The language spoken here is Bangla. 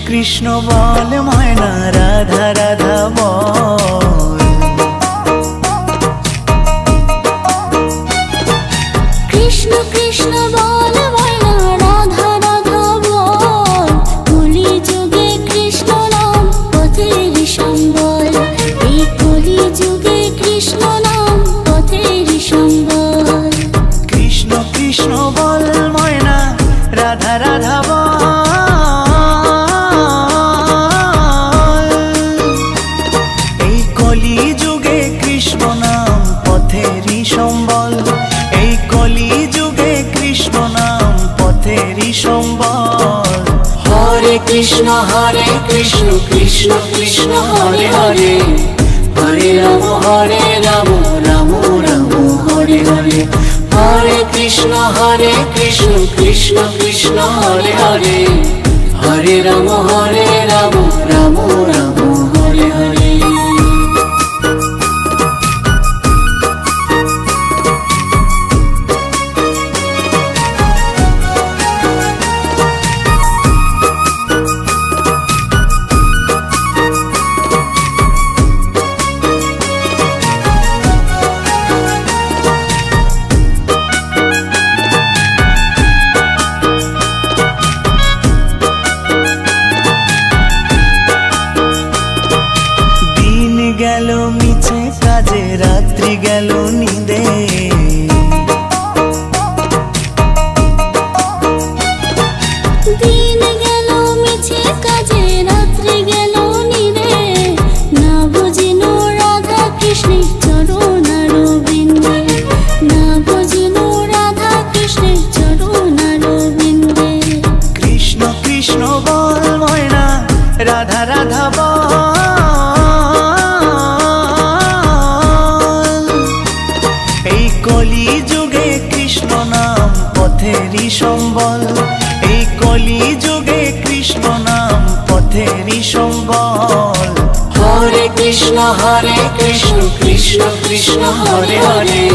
কৃষ্ণ বল ময়না রাধা রাধা বল। কৃষ্ণ কৃষ্ণ বল ময়না রাধা রাধা বল। কলি যুগে কৃষ্ণ নাম পথের সম্বল। এই কলি যুগে কৃষ্ণ নাম পথের সম্বল। কৃষ্ণ কৃষ্ণ বল ময়না রাধা রাধা বল। এই কলি যুগে কৃষ্ণ নাম পথেরই সম্বল। এই কলি যুগে কৃষ্ণ নাম পথেরই সম্বল। হরে কৃষ্ণ কৃষ্ণ কৃষ্ণ হরে হরে। হরে রাম রাম রাম হরে হরে। হরে কৃষ্ণ কৃষ্ণ কৃষ্ণ হরে হরে। হরে রাম রাম রাম হরে হরে। গেল মিছে কাজে রাত্রি গেল নিদে। দিন গেল মিছে কাজে রাত্রি গেল নিদে। না বুঝিল রাধা কৃষ্ণের চরণার বিন্দে। না বুঝিল রাধা কৃষ্ণের চরণার বিন্দে। কৃষ্ণ কৃষ্ণ বল ময়না রাধা রাধা বল। এই কলি যুগে কৃষ্ণ নাম পথেরই সম্বল। এই কলি যুগে কৃষ্ণ নাম পথেরই সম্বল। হরে কৃষ্ণ কৃষ্ণ কৃষ্ণ হরে হরে।